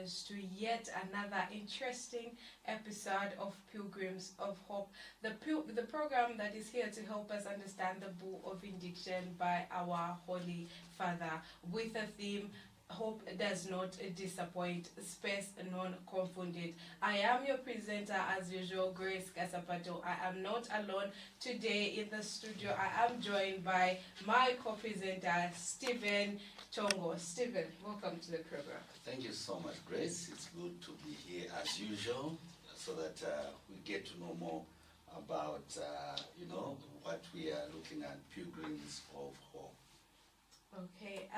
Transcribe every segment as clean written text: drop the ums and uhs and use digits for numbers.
viewers to yet another interesting episode of Pilgrims of Hope, the program that is here to help us understand the Bull of Indiction by our Holy Father, with a theme: Hope does not disappoint, space non-confounded. I am your presenter as usual, Grace Casapato. I am not alone today in the studio. I am joined by my co-presenter, Stephen Chongo. Stephen, welcome to the program. Thank you so much, Grace. It's good to be here as usual, so that we get to know more about, what we are looking at, Pilgrims of Hope. Okay,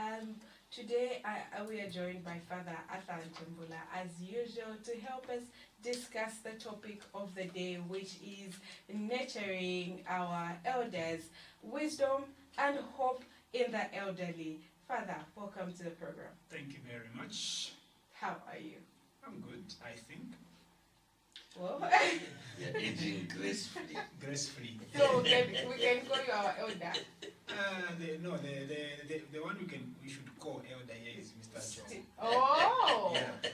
today we are joined by Father Athan Tembula, as usual, to help us discuss the topic of the day, which is nurturing our elders, wisdom and hope in the elderly. Father, welcome to the program. Thank you very much. How are you? I'm good, I think. Well, You're aging gracefully. Gracefully. so we can call you our elder. The one we should call elder here is Mr. John. Oh! Yeah.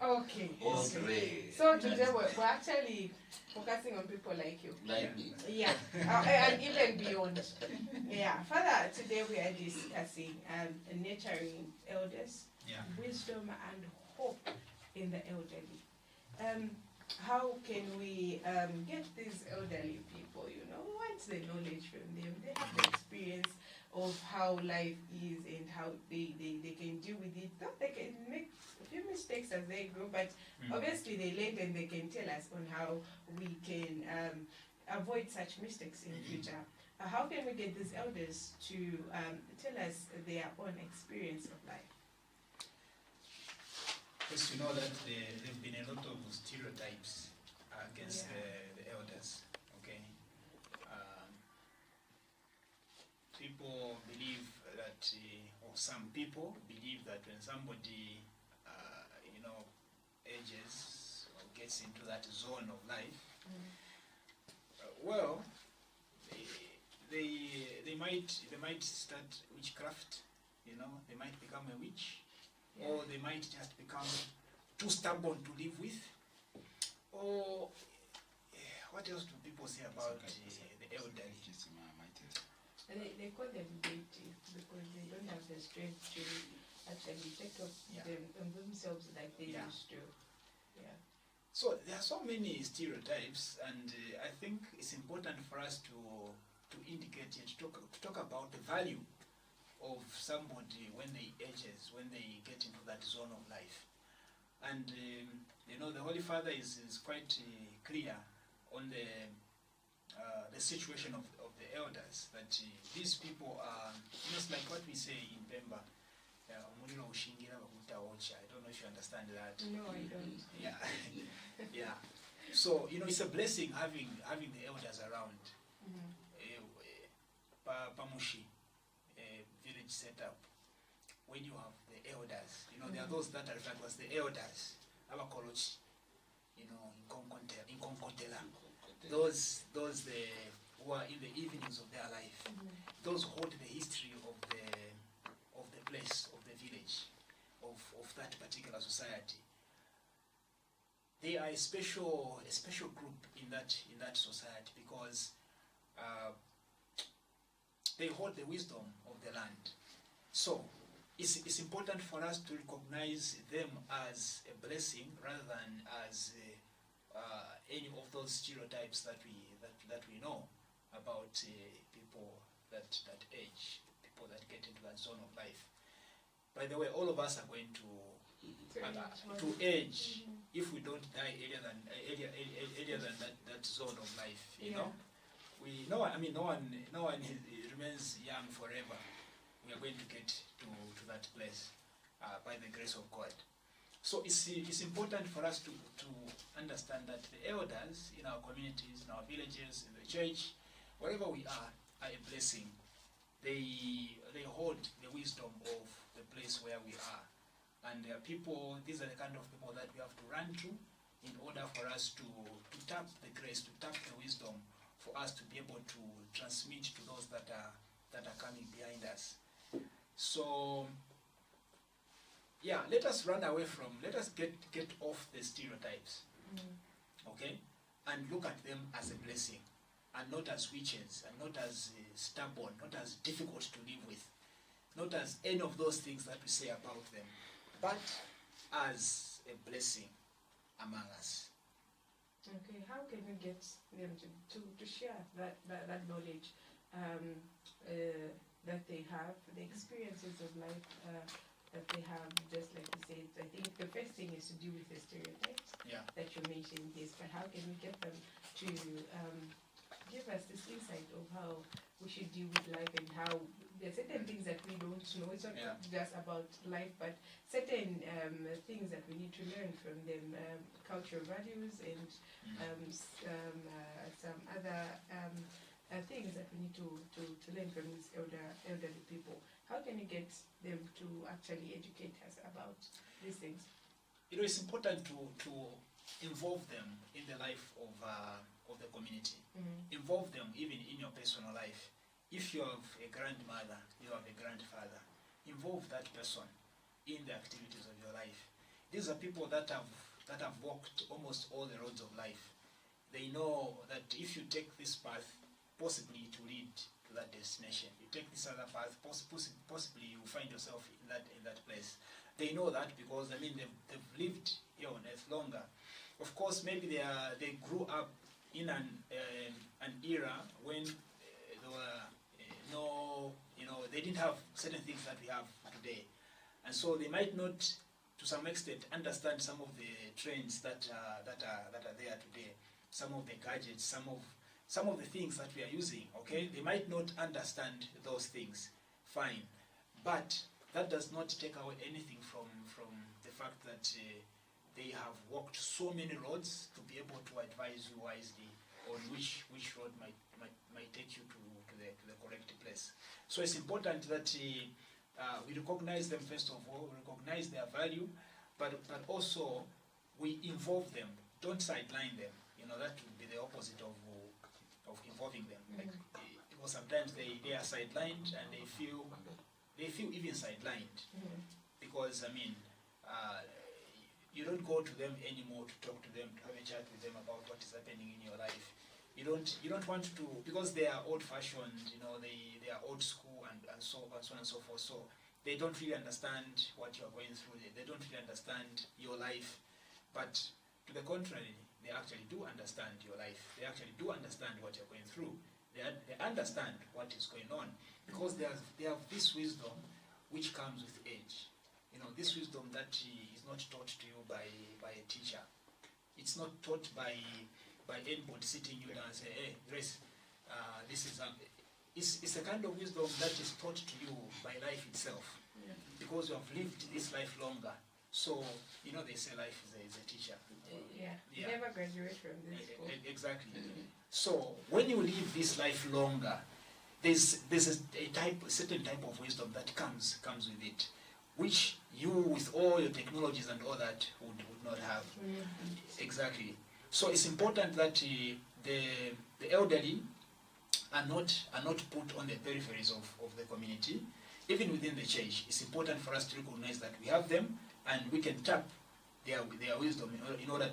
Okay. His grace. So today we're actually focusing on people like you. Like me. Yeah, and even beyond. Yeah, Father, today we are discussing nurturing elders, Yeah. wisdom and hope in the elderly. How can we get these elderly people, we want the knowledge from them. They have the experience of how life is and how they can deal with it. Though they can make a few mistakes as they grow, but obviously they learn and they can tell us on how we can avoid such mistakes in the future. How can we get these elders to tell us their own experience of life? Because you know that there have been a lot of stereotypes against the elders. Okay, people believe that, or some people believe that when somebody, ages or gets into that zone of life, they might start witchcraft. They might become a witch. Yeah. Or they might just become too stubborn to live with. Or what else do people say about the elderly? They call them deity because they don't have the strength to actually take up themselves like they used to. Yeah. So there are so many stereotypes, and I think it's important for us to indicate and to talk about the value of somebody when they ages, when they get into that zone of life. And the Holy Father is quite clear on the situation of the elders, that these people are just like what we say in Pemba. I don't know if you understand that. No, I don't. Yeah. Yeah. So it's a blessing having the elders around. Pamushi village setup, when you have the elders, there are those that are referred to as the elders, Abakolochi, in Konkotela, those who are in the evenings of their life, those who hold the history of the place, of the village, of that particular society. They are a special group in that society, because they hold the wisdom of the land. So it's important for us to recognize them as a blessing rather than as any of those stereotypes that we know about people that age, people that get into that zone of life. By the way, all of us are going to age if we don't die earlier than that zone of life. No one remains young forever. We are going to get to that place by the grace of God. So it's important for us to understand that the elders in our communities, in our villages, in the church, wherever we are a blessing. They hold the wisdom of the place where we are. And these are the kind of people that we have to run to in order for us to tap the grace, to tap the wisdom, for us to be able to transmit to those that are coming behind us. So Yeah, let us run away from, let us get off the stereotypes, okay, and look at them as a blessing, and not as witches, and not as stubborn, not as difficult to live with, not as any of those things that we say about them, but as a blessing among us. Okay, how can we get them to share that knowledge that they have, the experiences of life that they have, just like you said? I think the first thing is to deal with the stereotypes that you mentioned, yes, but how can we get them to give us this insight of how we should deal with life, and how there are certain things that we don't know. It's not just about life, but certain things that we need to learn from them, cultural values and some other things that we need to learn from these elderly people. How can you get them to actually educate us about these things? You know, it's important to involve them in the life of the community. Involve them even in your personal life. If you have a grandmother, you have a grandfather, involve that person in the activities of your life. These are people that have walked almost all the roads of life. They know that if you take this path, possibly to lead to that destination. You take this other path, possibly you find yourself in that place. They know that because they've lived here on earth longer. Of course, maybe they grew up in an era when there were they didn't have certain things that we have today, and so they might not, to some extent, understand some of the trends that are there today, some of the gadgets, some of the things that we are using. Okay, they might not understand those things. Fine, but that does not take away anything from the fact that they have walked so many roads to be able to advise you wisely on which road might take you to the correct place. So it's important that we recognize them first of all, we recognize their value, but also we involve them. Don't sideline them. You know, that would be the opposite of involving them. Like, because sometimes they are sidelined and they feel even sidelined because you don't go to them anymore to talk to them, to have a chat with them about what is happening in your life. You don't want to, because they are old-fashioned, they are old school and so on and so forth. So they don't really understand what you are going through. They don't really understand your life. But to the contrary, they actually do understand your life. They actually do understand what you're going through. They understand what is going on because they have this wisdom which comes with age. This wisdom that is not taught to you by a teacher. It's not taught by anybody sitting you down and say, hey, Grace, this is it's a kind of wisdom that is taught to you by life itself, because you have lived this life longer. So they say life is a teacher. You never graduate from this school. Exactly. So when you live this life longer, there's a certain type of wisdom that comes with it, which you, with all your technologies and all that, would not have. Exactly. So it's important that the elderly are not put on the peripheries of the community. Even within the church, it's important for us to recognize that we have them and we can tap their wisdom in order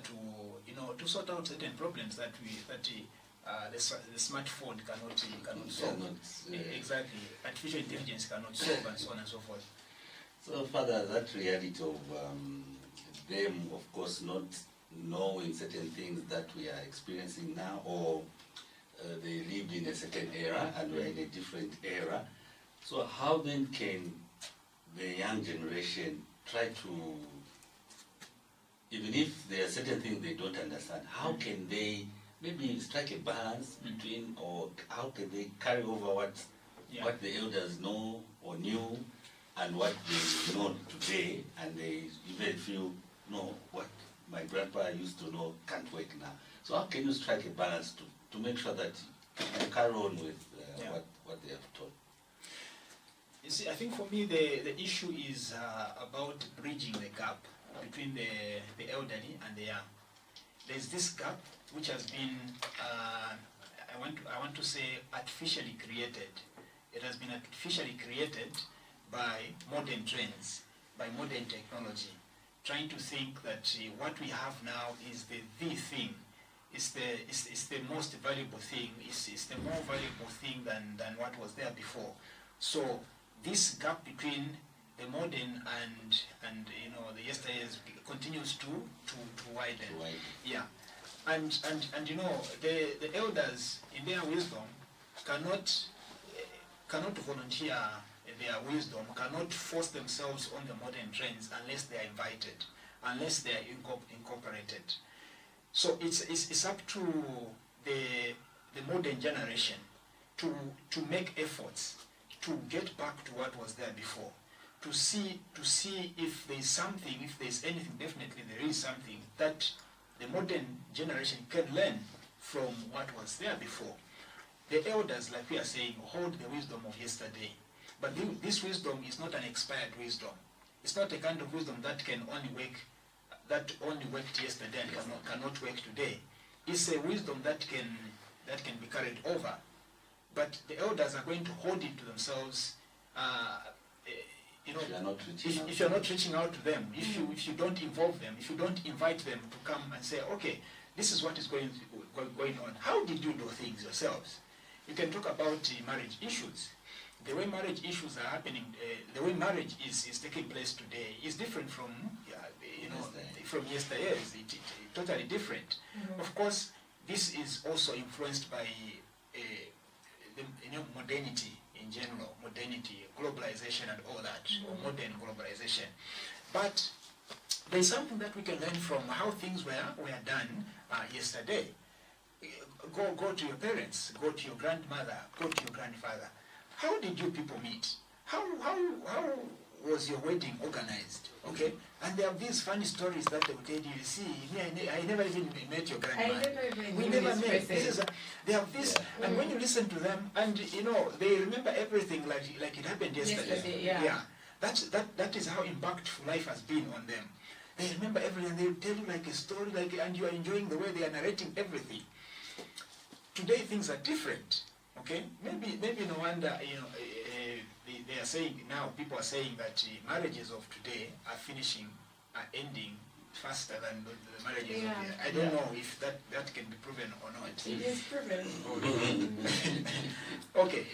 to sort out certain problems that the smartphone cannot solve. Exactly. Artificial intelligence cannot solve, and so on and so forth. So, Father, that reality of them, of course, not knowing certain things that we are experiencing now, or they lived in a certain era and we're in a different era. So how then can the young generation try to, even if there are certain things they don't understand, how can they maybe strike a balance between, or how can they carry over what the elders know or knew and what they know today, and they even feel, no, what my grandpa used to know can't work now. So how can you strike a balance to make sure that you carry on with what they have taught? You see, I think for me the issue is about bridging the gap between the elderly and the young. There's this gap which has been, I want to say, artificially created. It has been artificially created by modern trends. by modern technology, trying to think that what we have now is the thing, is the most valuable thing, is the more valuable thing than what was there before. So this gap between the modern and the yesteryears continues to widen. Yeah, and the elders in their wisdom cannot volunteer their wisdom, cannot force themselves on the modern trends unless they are invited, unless they are incorporated. So it's up to the modern generation to make efforts to get back to what was there before, to see if there is something, if there is anything. Definitely there is something that the modern generation can learn from what was there before. The elders, like we are saying, hold the wisdom of yesterday, but this wisdom is not an expired wisdom. It's not a kind of wisdom that only worked yesterday and cannot work today. It's a wisdom that can be carried over. But the elders are going to hold it to themselves. If you're not reaching out to them, if you don't involve them, if you don't invite them to come and say, okay, this is what is going on. How did you do things yourselves? You can talk about marriage issues. The way marriage issues are happening, the way marriage is taking place today is different from from yesteryears. It's totally different. Mm-hmm. Of course, this is also influenced by modernity in general, modernity, globalization and all that, or modern globalization. But there's something that we can learn from how things were done yesterday. Go to your parents, go to your grandmother, go to your grandfather. How did you people meet? How was your wedding organized? Okay, and there are these funny stories that they will tell you. You see, I never even met your grandmother. We never met. They have this, and when you listen to them, and they remember everything like it happened yesterday. Yeah. That is how impactful life has been on them. They remember everything. They will tell you like a story, and you are enjoying the way they are narrating everything. Today things are different. Okay, maybe no wonder they are saying now. People are saying that marriages of today are ending faster than the marriages of today. I don't know if that can be proven or not. It is proven. Okay,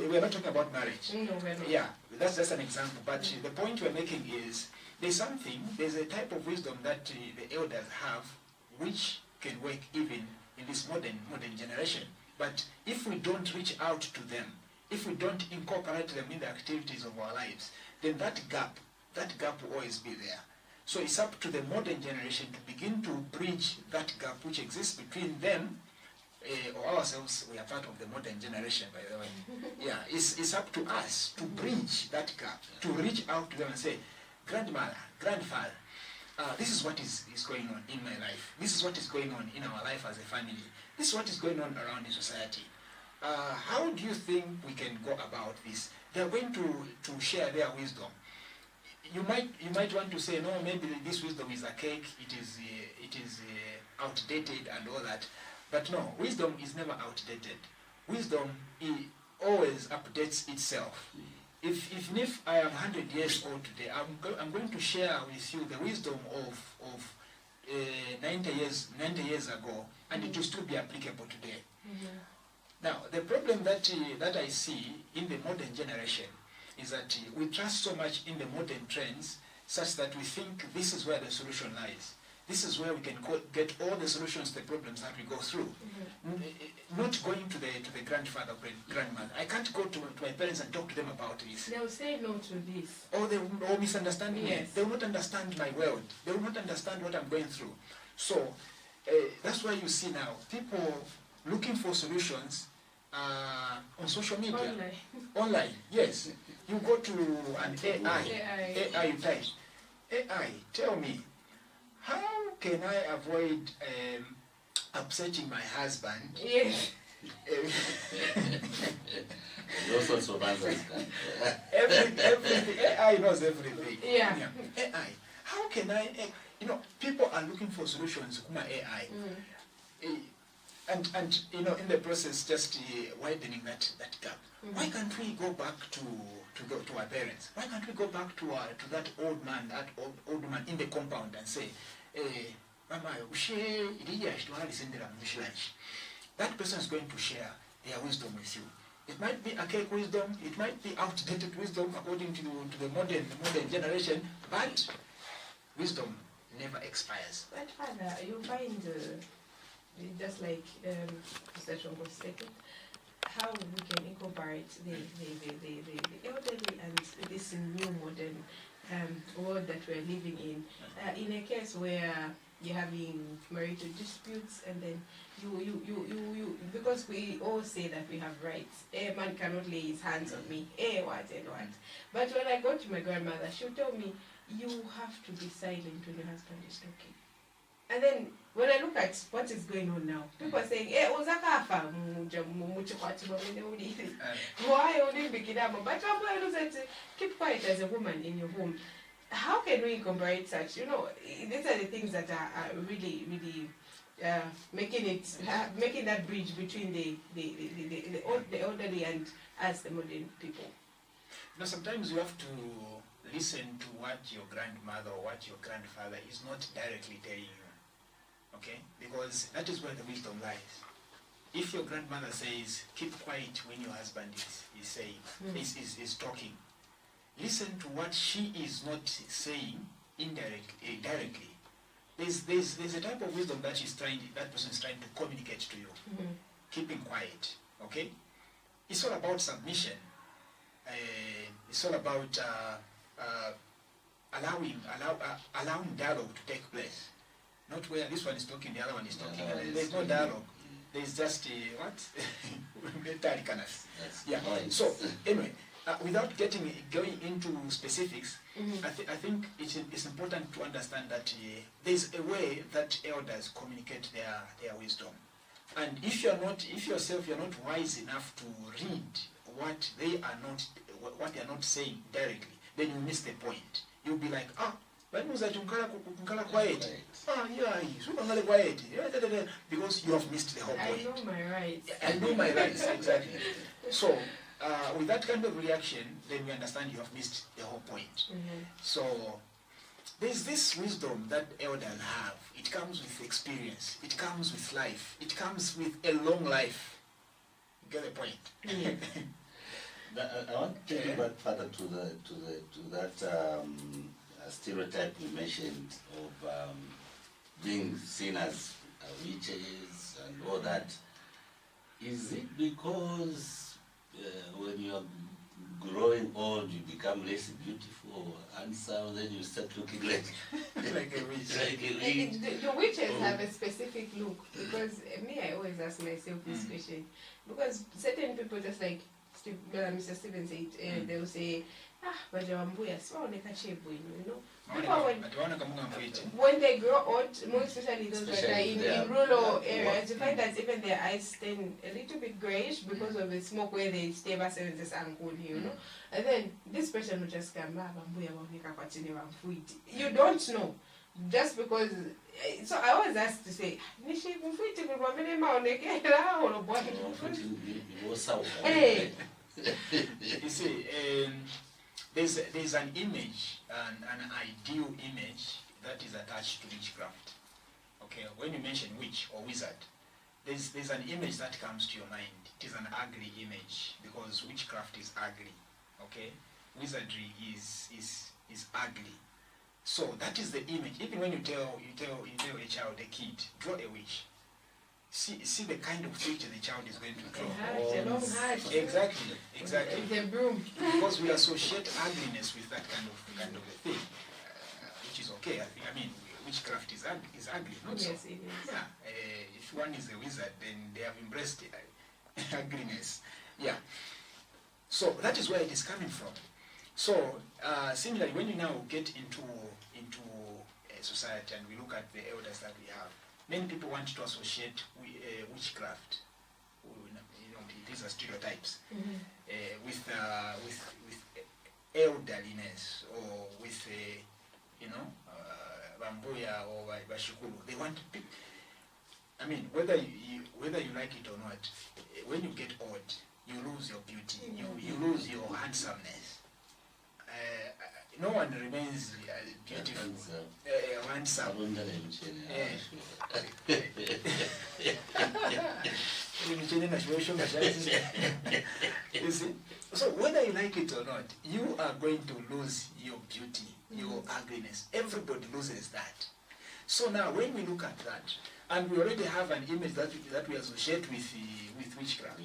we are not talking about marriage. No, we're not. Yeah, that's just an example. But the point we're making is there's a type of wisdom that the elders have, which can work even in this modern generation. But if we don't reach out to them, if we don't incorporate them in the activities of our lives, then that gap will always be there. So it's up to the modern generation to begin to bridge that gap which exists between them or ourselves. We are part of the modern generation, by the way. Yeah, it's up to us to bridge that gap, to reach out to them and say, grandmother, grandfather, this is what is going on in my life. This is what is going on in our life as a family. This is what is going on around the society. How do you think we can go about this? They are going to share their wisdom. You might want to say, no, maybe this wisdom is archaic, it is outdated and all that. But no, wisdom is never outdated. Wisdom always updates itself. If I am 100 years old today, I'm going to share with you the wisdom of 90 years ago, and it will still be applicable today. Mm-hmm. Now, the problem that I see in the modern generation is that we trust so much in the modern trends such that we think this is where the solution lies. This is where we can get all the solutions to the problems that we go through. Mm-hmm. Not going to the grandfather or grandmother. I can't go to my parents and talk to them about this. They'll say no to this. Or they will misunderstand me. Yes. They will not understand my world. They will not understand what I'm going through. So that's why you see now people looking for solutions on social media. Online, yes. You go to an AI, you type, AI, tell me, how can I avoid upsetting my husband? Yes. All sorts of answers. Everything. AI knows everything. Yeah. AI. How can I? People are looking for solutions. AI. And you know, in the process, just widening that gap. Why can't we go back to our parents? Why can't we go back to that old man, old man in the compound and say, Mama, that person is going to share their wisdom with you. It might be archaic wisdom, it might be outdated wisdom according to the modern generation, but wisdom never expires. But Father, you find, just like Mr. Chongo said, how we can incorporate the elderly and this new modern world that we're living in a case where you're having marital disputes, and then you because we all say that we have rights. A man cannot lay his hands on me. What and what. But when I go to my grandmother, she'll tell me, you have to be silent when your husband is talking. And then when I look at what is going on now, people are saying, why only be kidnapped? But keep quiet as a woman in your home. How can we incorporate such? You know, these are the things that are really, really making that bridge between the elderly and us, the modern people. You know, sometimes you have to listen to what your grandmother or what your grandfather is not directly telling you. Okay? Because that is where the wisdom lies. If your grandmother says, keep quiet when your husband is saying, is talking, listen to what she is not saying directly. There's a type of wisdom that that person is trying to communicate to you. Keeping quiet. Okay? It's all about submission. It's all about allowing dialogue to take place. Not where this one is talking, the other one is talking. There's no dialogue. There's just what? Yeah. So anyway, without going into specifics, I think it's important to understand that there's a way that elders communicate their wisdom. And if you're not wise enough to read what they are not saying directly, then you miss the point. You'll be like, when was that quiet? Yeah, quiet. Because you have missed the whole point. I know my rights. I know my rights, exactly. So, with that kind of reaction, then we understand you have missed the whole point. So, there's this wisdom that elders have. It comes with experience. It comes with life. It comes with a long life. You get the point? Yeah. I want to take you back further to that stereotype you mentioned of being seen as witches and all that. Is it because when you're growing old you become less beautiful, handsome, then you start looking like a witch? The witches have a specific look, because me, I always ask myself this question, because certain people, just like Mr. Steven said, they will say, but you know. When they grow old, more especially those that are in rural areas, you find that even their eyes turn a little bit grayish because of the smoke where they stay versus this uncool, you know. And then this person will just come, you don't know. Just because, so I always ask to say, hey. You see, there's an image, an ideal image that is attached to witchcraft. Okay, when you mention witch or wizard, there's an image that comes to your mind. It is an ugly image because witchcraft is ugly. Okay, wizardry is ugly. So that is the image. Even when you tell a child, a kid, draw a witch. See the kind of picture the child is going to draw. A long heart. Exactly. The broom. Because we associate ugliness with that kind of a thing, which is okay. I mean, witchcraft is ugly, not so. Yes, it is. Yeah. If one is a wizard, then they have embraced ugliness. Yeah. So that is where it is coming from. So similarly, when you now get into society and we look at the elders that we have, many people want to associate witchcraft. You know, these are stereotypes with elderliness or with Bambuya or Bashikulu. They want I mean, whether you like it or not, when you get old, you lose your beauty, you lose your handsomeness. No one remains beautiful. Handsome. You see? So whether you like it or not, you are going to lose your beauty, your ugliness. Everybody loses that. So now when we look at that, and we already have an image that we associate with witchcraft,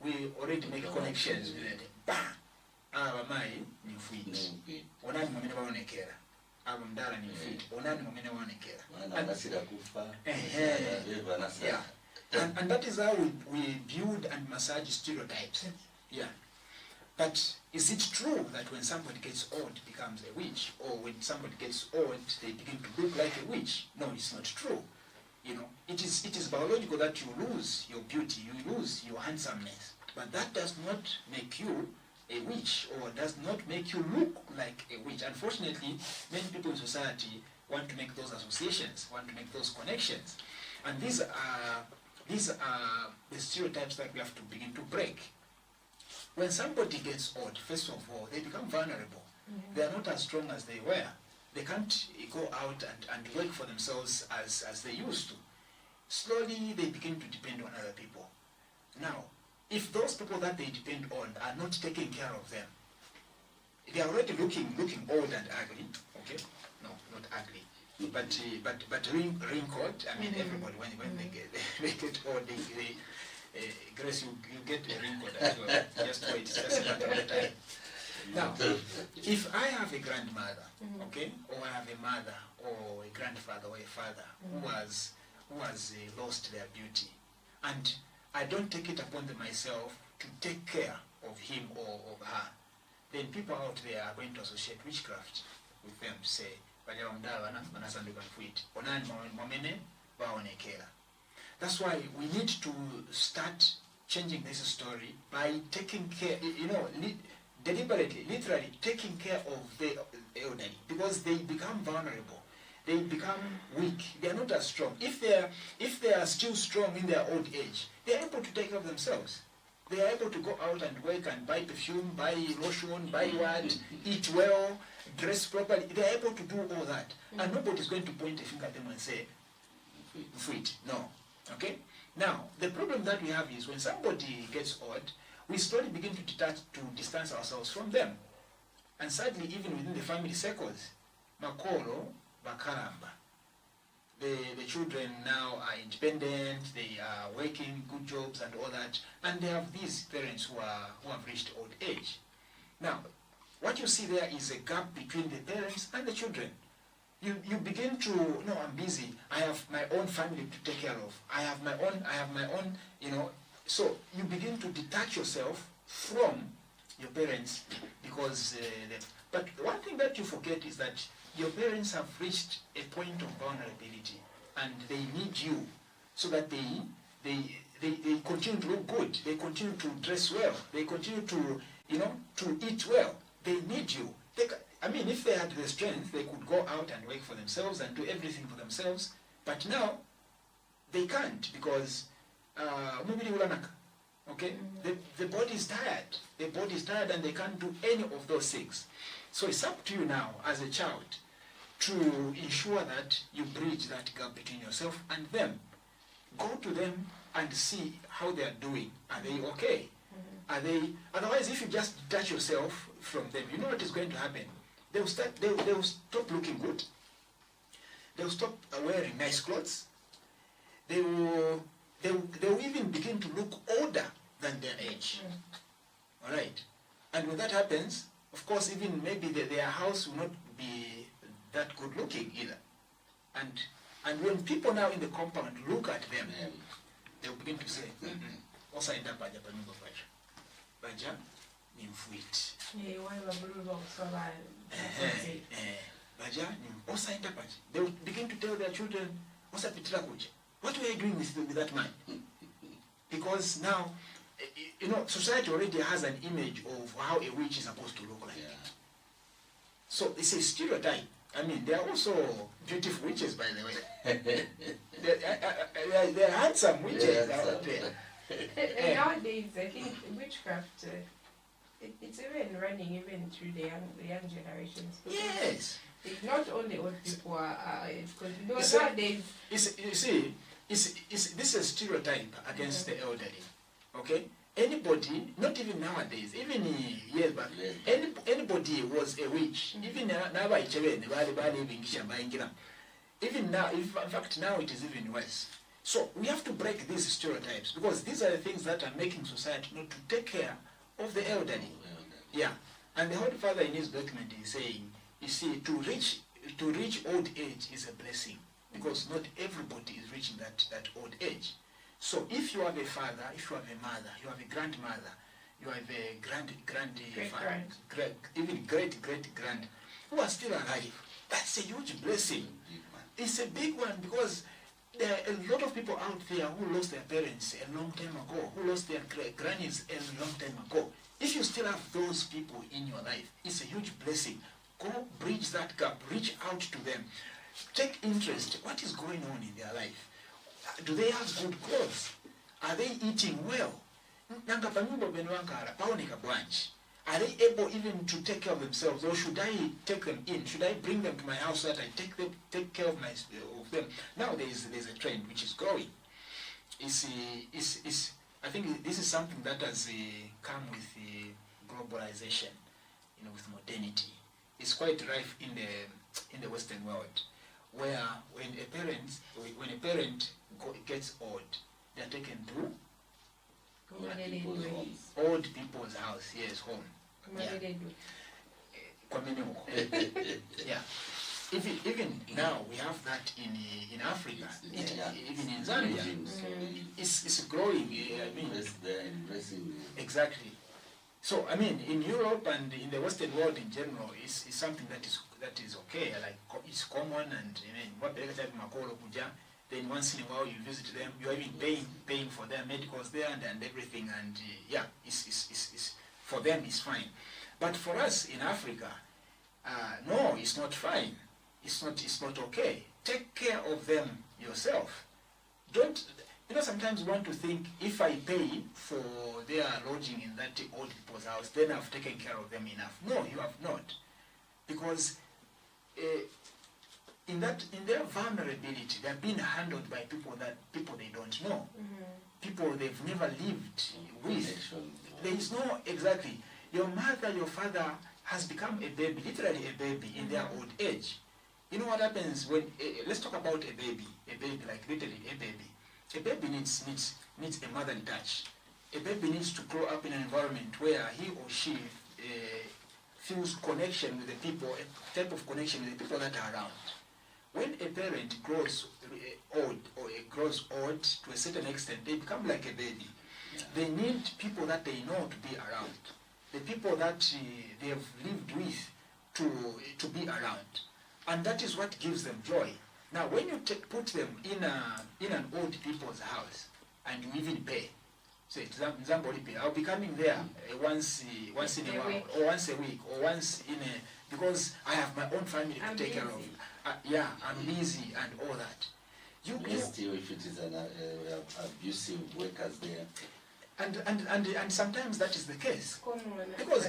we already make connections with it. Bang! Abamai ni mfuiti. Onani mwamene waonekera. Abamdala ni mfuiti. Onani mwamene waonekera. Yeah. And that is how we build and massage stereotypes. Yeah. But is it true that when somebody gets old, becomes a witch, or when somebody gets old, they begin to look like a witch? No, it's not true. You know, it is biological that you lose your beauty, you lose your handsomeness, but that does not make you a witch, or does not make you look like a witch. Unfortunately, many people in society want to make those associations, want to make those connections, and these are the stereotypes that we have to begin to break. When somebody gets old, first of all, they become vulnerable. They are not as strong as they were. They can't go out and work for themselves as they used to. Slowly, they begin to depend on other people. Now, if those people that they depend on are not taking care of them, they are already looking old and ugly. Okay, no, not ugly, but wrinkled. I mean, everybody when they get old, Grace, you get a wrinkle as well. Just wait, just a matter of time. Now, if I have a grandmother, okay, or I have a mother or a grandfather or a father who has lost their beauty, and I don't take it upon myself to take care of him or of her, then people out there are going to associate witchcraft with them, to say, that's why we need to start changing this story by taking care, deliberately, literally taking care of the elderly, because they become vulnerable. They become weak. They are not as strong. If they are still strong in their old age, they are able to take care of themselves. They are able to go out and work and buy perfume, buy lotion, buy what, eat well, dress properly. They are able to do all that. And nobody is going to point a finger at them and say, "Fruit." No. Okay? Now, the problem that we have is when somebody gets old, we slowly begin to distance ourselves from them. And sadly, even within the family circles, Makolo, Bakaramba, the children now are independent, they are working good jobs and all that, and they have these parents who have reached old age. Now, what you see there is a gap between the parents and the children. You begin to, no, I'm busy, I have my own family to take care of, I have my own, so you begin to detach yourself from your parents because, but one thing that you forget is that your parents have reached a point of vulnerability and they need you so that they continue to look good, they continue to dress well, they continue to, to eat well, they need you. If they had the strength, they could go out and work for themselves and do everything for themselves. But now, they can't because okay? The body is tired. The body is tired and they can't do any of those things. So it's up to you now, as a child, to ensure that you bridge that gap between yourself and them. Go to them and see how they are doing. Are they okay? Are they? Otherwise, if you just detach yourself from them, you know what is going to happen. They will stop looking good. They will stop wearing nice clothes. They will even begin to look older than their age. All right. And when that happens, of course, even maybe their house will not be that good looking either. And when people now in the compound look at them, they will begin to say, "Osa enda baja panugo baja ni mfuiti." They will begin to tell their children, "What were you doing with that man?" Because now, society already has an image of how a witch is supposed to look like. So it's a stereotype. I mean, they are also beautiful witches, by the way. They're handsome witches out there. And nowadays, I think witchcraft, it's even running even through the young generations. Yes. It's not only old people because It's a- nowadays. You see, this is a stereotype against the elderly. Okay? Anybody, not even nowadays, even years back, anybody was a witch. Even now, even now, in fact, now it is even worse. So we have to break these stereotypes because these are the things that are making society not to take care of the elderly. Yeah. And the Holy Father in his document is saying, you see, to reach old age is a blessing because not everybody is reaching that old age. So if you have a father, if you have a mother, you have a grandmother, you have a even great-great-grand who are still alive, that's a huge blessing. It's a big one because there are a lot of people out there who lost their parents a long time ago, who lost their grannies a long time ago. If you still have those people in your life, it's a huge blessing. Go bridge that gap, reach out to them. Take interest. What is going on in their life? Do they have good clothes? Are they eating well? Are they able even to take care of themselves? Or should I take them in? Should I bring them to my house so that I take care of them? Now there's a trend which is growing. I think this is something that has come with globalization, with modernity. It's quite rife in the Western world, where when a parent gets old, they are taken to old people's house. Yes, home. Yeah. Even now we have that in Africa, even in Zambia. It's growing. They're investing. Exactly. So I mean, in Europe and in the Western world in general, it's something that is okay. Like it's common, and then once in a while you visit them. You're even paying for their medicals there and everything, and yeah, it's for them it's fine. But for us in Africa, no, it's not fine. It's not okay. Take care of them yourself. Don't. Sometimes you want to think, if I pay for their lodging in that old people's house, then I've taken care of them enough. No, you have not. Because in their vulnerability, they're being handled by people they don't know. People they've never lived with. There is no, exactly. Your mother, your father has become a baby, literally a baby in their old age. You know what happens when, let's talk about a baby, like literally a baby. A baby needs a motherly touch. A baby needs to grow up in an environment where he or she feels connection with the people, a type of connection with the people that are around. When a parent grows old to a certain extent, they become like a baby. Yeah. They need people that they know to be around, the people that they have lived with to be around, and that is what gives them joy. Now, when you put them in an old people's house, and you even pay, say Zambia, I'll be coming there once in a while, or once a week, or once because I have my own family to take care of. I'm busy and all that. Still, if it is an abusive workers there. And sometimes that is the case, because